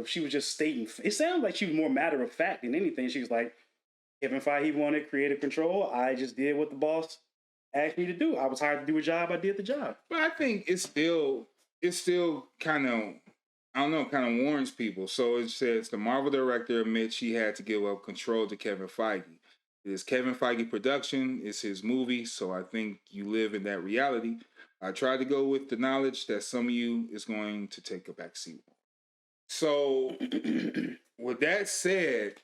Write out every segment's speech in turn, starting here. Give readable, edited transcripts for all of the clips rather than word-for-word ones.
if she was just stating. It sounded like she was more matter of fact than anything. She was like, Kevin Feige wanted creative control. I just did what the boss asked me to do. I was hired to do a job. I did the job. But I think it's still kind of, I don't know, kind of warns people. So it says the Marvel director admits she had to give up control to Kevin Feige. It is Kevin Feige production. It's his movie. So I think you live in that reality. I tried to go with the knowledge that some of you is going to take a backseat. So with that said,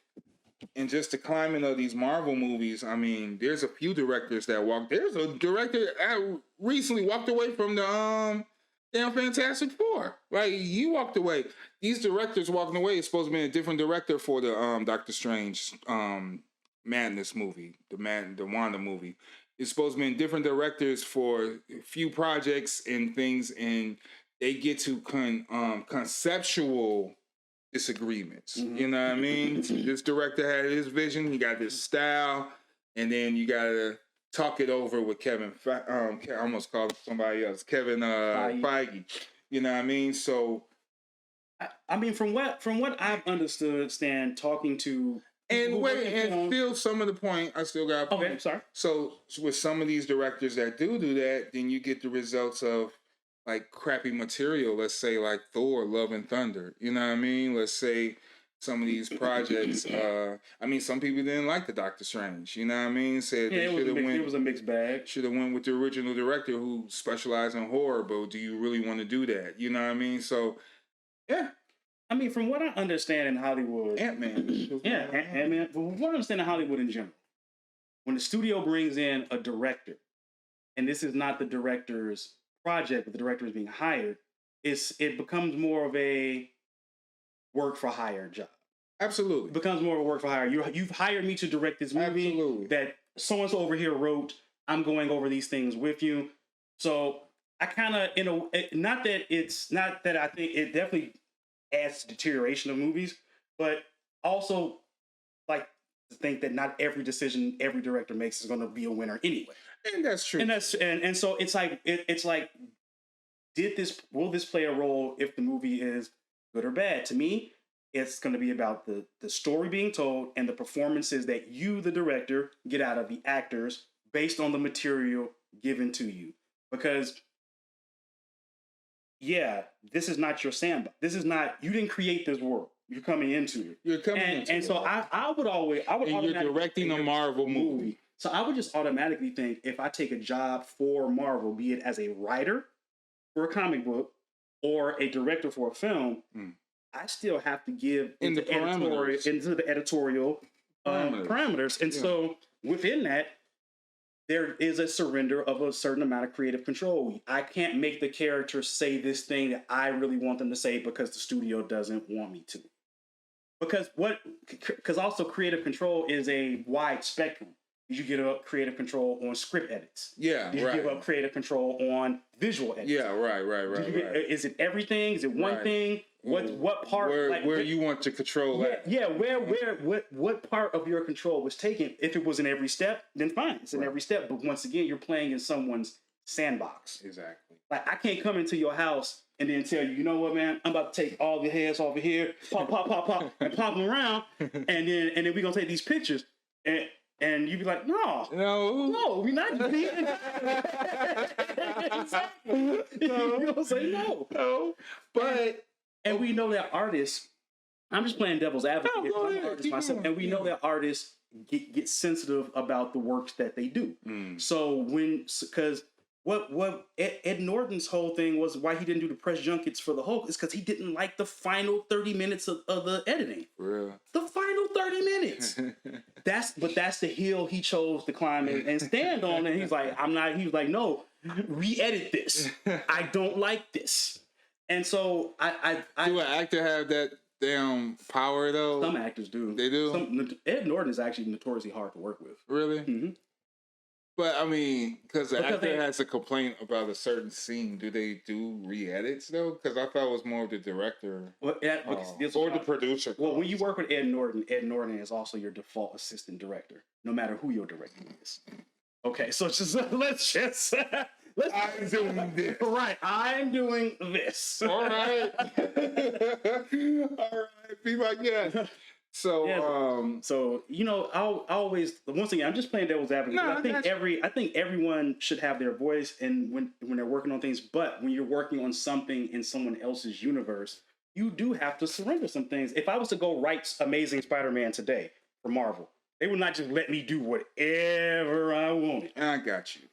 and just the climate of these Marvel movies, I mean, there's a few directors that walked. There's a director that recently walked away from the damn Fantastic Four. Like, he walked away. These directors walking away is supposed to be a different director for the Doctor Strange Madness movie, the Wanda movie. It's supposed to be different directors for a few projects and things, and they get to conceptual disagreements. Mm-hmm. You know what I mean? This director had his vision, he got this style, and then you gotta talk it over with Kevin. I almost called somebody else, Kevin Feige. You know what I mean? So, I mean, from what I've understood, Stan, talking to still some of the point, I still got a point. Okay, sorry. So with some of these directors that do that, then you get the results of like crappy material. Let's say like Thor, Love and Thunder. You know what I mean? Let's say some of these projects. I mean, some people didn't like the Doctor Strange. You know what I mean? Said it was a mixed bag. Should have went with the original director who specialized in horror. But do you really want to do that? You know what I mean? So, yeah. I mean, from what I understand in Hollywood, Ant-Man. Yeah, Ant-Man. From what I understand in Hollywood in general, when the studio brings in a director, and this is not the director's project, but the director is being hired, it becomes more of a work for hire job. Absolutely, it becomes more of a work for hire. You've hired me to direct this movie that so and so over here wrote. I'm going over these things with you. So I kind of, not that I think it definitely adds to deterioration of movies, but also like to think that not every decision every director makes is going to be a winner anyway. And that's true. And so it's like will this play a role if the movie is good or bad? To me, it's going to be about the story being told and the performances that you, the director, get out of the actors based on the material given to you. Because yeah, this is not your sandbox. This is not, you didn't create this world. You're coming into it. And so I would you're directing a Marvel movie. So I would just automatically think if I take a job for Marvel, be it as a writer for a comic book or a director for a film, I still have to give into the editorial parameters. And so within that, there is a surrender of a certain amount of creative control. I can't make the character say this thing that I really want them to say because the studio doesn't want me to. Because also creative control is a wide spectrum. You give up creative control on script edits. Yeah, you give up creative control on visual edits. Yeah, right. Is it everything? Is it one thing? What part? Where you want to control that? Yeah. What part of your control was taken? If it was in every step, then fine. It's in every step. But once again, you're playing in someone's sandbox. Exactly. Like I can't come into your house and then tell you, you know what, man? I'm about to take all the hairs off of here, pop, and pop them around, and then we're gonna take these pictures and you'd be like, no, we're not doing it. Exactly. You're gonna say no. But and we know that artists. I'm just playing devil's advocate. I'm an artist myself, and we know that artists get sensitive about the works that they do. So because what Ed Norton's whole thing was why he didn't do the press junkets for the Hulk is because he didn't like the final 30 minutes of the editing. Real. The final 30 minutes. That's the hill he chose to climb and stand on. And he's like, he was like, no, re-edit this. I don't like this. And so do an actor have that damn power though? Some actors do. They do? Ed Norton is actually notoriously hard to work with. Really? Mm-hmm. But I mean, because the actor has a complaint about a certain scene, do they do re-edits though? Because I thought it was more of the director or the producer. Well, when you work with Ed Norton is also your default assistant director, no matter who your director is. Okay, so let's I'm doing this. Right, I'm doing this. All right. All right. Be my guest. So, yeah, so I'll always once again I'm just playing devil's advocate. No, I think everyone should have their voice, and when they're working on things. But when you're working on something in someone else's universe, you do have to surrender some things. If I was to go write Amazing Spider-Man today for Marvel, they would not just let me do whatever I wanted. I got you.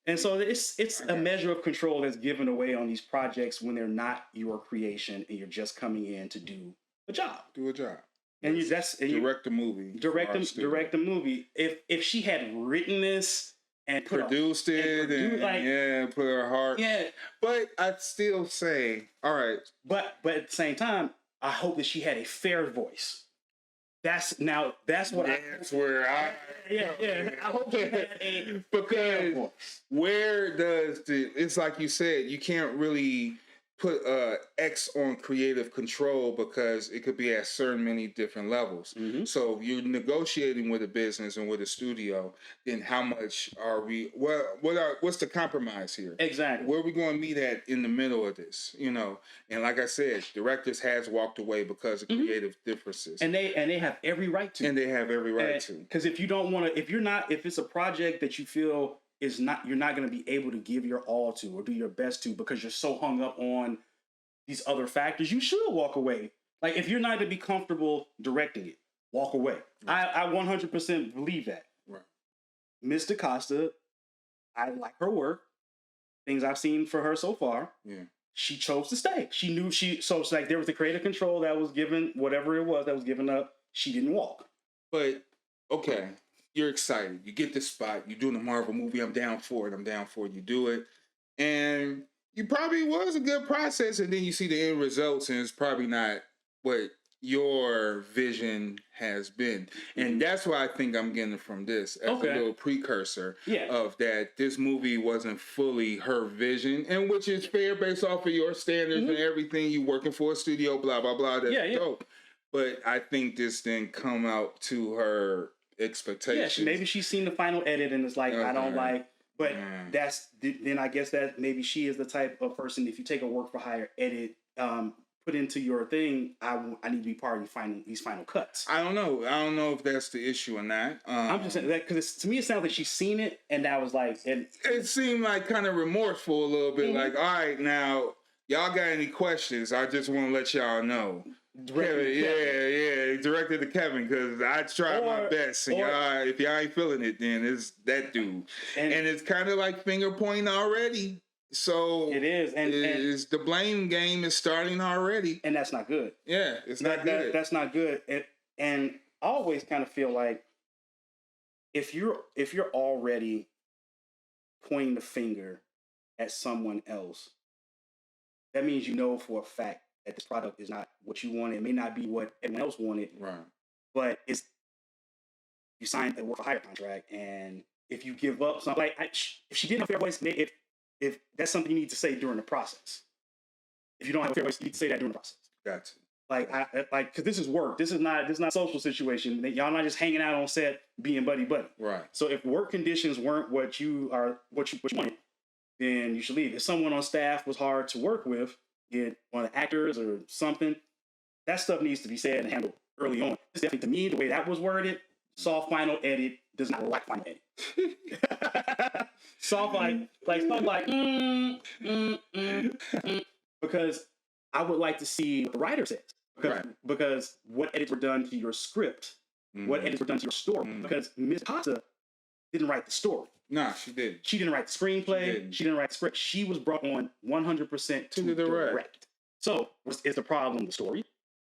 And so it's a measure of control that's given away on these projects when they're not your creation and you're just coming in to do a job. Do a job. And direct a movie. Direct a movie. If she had written this and produced it and put her heart. Yeah. But I'd still say, all right. But at the same time, I hope that she had a fair voice. That's where I hope she had a because where does it's like you said, you can't really put X on creative control because it could be at certain many different levels. Mm-hmm. So you're negotiating with a business and with a studio, then how much are we what's the compromise here? Exactly. Where are we going to meet at in the middle of this, And like I said, directors has walked away because of creative differences. And they have every right to. And they have every right to. Because if it's a project that you feel you're not going to be able to give your all to or do your best to because you're so hung up on these other factors, you should walk away. Like if you're not going to be comfortable directing it, walk away. Right. I 100% believe that. Right. Ms. DaCosta, I like her work. Things I've seen for her so far. Yeah. She chose to stay. She knew so it's like there was the creative control that was given, whatever it was that was given up. She didn't walk. But okay. You're excited. You get this spot. You're doing a Marvel movie. I'm down for it. You do it. And you probably was a good process. And then you see the end results and it's probably not what your vision has been. And that's why I think I'm getting from this as a little precursor of that this movie wasn't fully her vision. And which is fair based off of your standards and everything. You working for a studio, blah, blah, blah. That's dope. But I think this didn't come out to her expectations. Yeah, maybe she's seen the final edit and it's like, I don't like, but then I guess that maybe she is the type of person, if you take a work for hire edit, put into your thing, I need to be part of these final cuts. I don't know if that's the issue or not. I'm just saying that because to me it sounds like she's seen it and that was like, it seemed like kind of remorseful a little bit, like, all right, now y'all got any questions? I just want to let y'all know. Directed to Kevin because I tried my best. And if y'all ain't feeling it, then it's that dude. And it's kind of like finger pointing already. So it is, and the blame game is starting already, and that's not good. Yeah, it's not good. That's not good. And I always kind of feel like if you're already pointing the finger at someone else, that means for a fact that this product is not what you wanted. It may not be what everyone else wanted. Right. But you signed a work for hire contract, and if you give up something, if she didn't have a fair voice, if that's something you need to say during the process. If you don't have a fair voice, you need to say that during the process. Gotcha. Because this is work. This is not a social situation. Y'all not just hanging out on set being buddy. Right. So if work conditions weren't what you wanted, then you should leave. If someone on staff was hard to work with, get one of the actors or something, that stuff needs to be said and handled early on. It's definitely, to me, the way that was worded, soft final edit does not like final edit. Soft something like because I would like to see what the writer says. Because what edits were done to your script, what edits were done to your story. Because Ms. DaCosta didn't write the story. Nah, she didn't. She didn't write the screenplay. She didn't write the script. She was brought on 100% to direct. So, is the problem the story?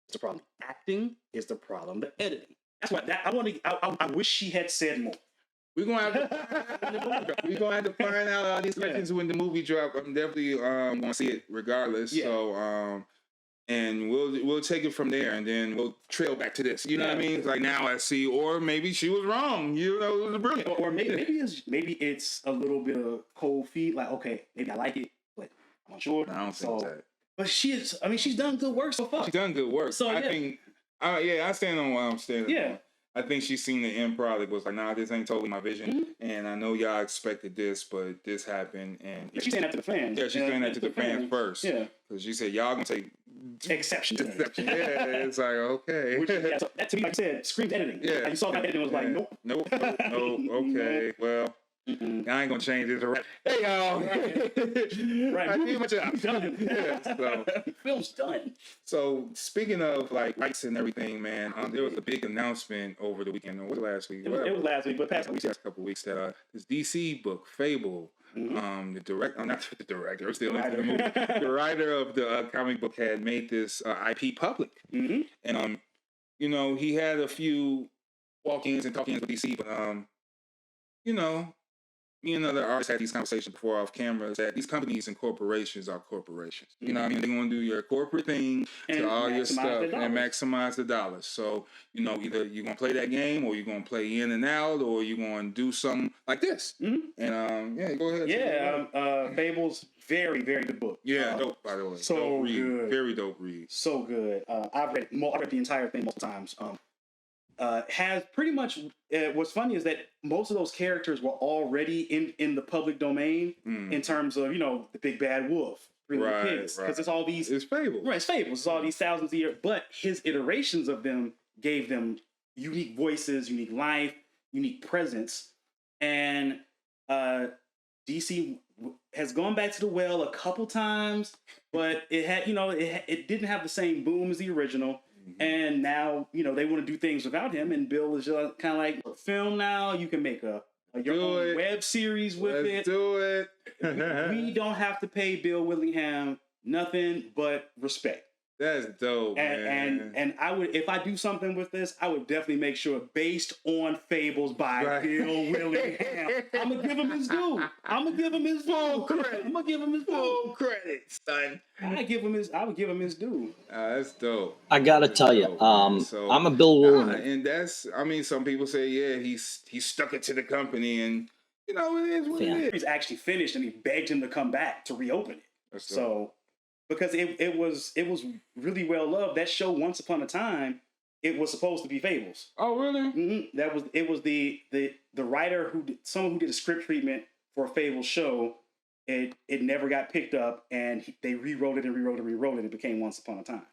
Is the problem acting? Is the problem the editing? That's why I wish she had said more. We're gonna have to find out all these questions when the movie drop. I'm definitely gonna see it regardless. Yeah. So and we'll take it from there, and then we'll trail back to this. You know what I mean? It's like now I see, or maybe she was wrong. It was brilliant. Or maybe it's a little bit of cold feet. Like, okay, maybe I like it, but I'm not sure. I don't think that. But she's done good work so far. She's done good work. So I think, I stand on what I'm standing on. I think she's seen the end product, was like, nah, this ain't totally my vision. Mm-hmm. And I know y'all expected this, but this happened. And she's saying that to the fans. Yeah, she's saying that to the fans first. Yeah. Because she said, y'all gonna take exception. Yeah, it's like, okay. Which, yeah, so that to me, like I said, screamed editing. Yeah. Like, you saw that editing was like, nope, okay, well. Mm-mm. I ain't gonna change this around. Hey y'all, right? I did my job. Done. Yeah, so film's done. So speaking of like rights and everything, man, there was a big announcement over the weekend. Or was it last week? It was last week, but past couple weeks that this DC book, Fable. Mm-hmm. Not the director, still into the movie. The writer of the comic book had made this IP public, and you know, he had a few walk-ins and talk-ins with DC, but you know, me and other artists had these conversations before off camera, is that these companies and corporations are corporations. You know what I mean? They're going to do your corporate thing to all your stuff and maximize the dollars. So, you know, either you're going to play that game or you're going to play in and out or you're going to do something like this. And, yeah, go ahead. Yeah, Fable's very, very good book. Yeah, dope, by the way. So dope read. good. Very dope read. So good. I've read the entire thing multiple times. Has pretty much what's funny is that most of those characters were already in the public domain in terms of, you know, the big bad wolf, Three Little Pigs, because it's all these. It's Fable. Right, it's Fable. It's all these thousands of years, but his iterations of them gave them unique voices, unique life, unique presence, and DC has gone back to the well a couple times, but it had, you know, it didn't have the same boom as the original. And now, you know, they want to do things without him, and Bill is just kind of like, film now, you can make your own web series with it. Let's do it. We don't have to pay Bill Willingham nothing but respect. That's dope, man. And I would, if I do something with this, I would definitely make sure based on Fables by Bill Willingham. I'm gonna give him his due. I'm gonna give him his full credit. I'm gonna give him his full credit, son. I would give him his due. That's dope. I gotta tell you, I'm a Bill Willingham, and that's, I mean, some people say, yeah, he stuck it to the company, and you know, it is what it is. He's actually finished, and he begged him to come back to reopen it. That's dope. Because it was really well loved. That show, Once Upon a Time, it was supposed to be Fables. Oh, really? It was the writer someone who did a script treatment for a Fables show. It never got picked up, and they rewrote it. It became Once Upon a Time.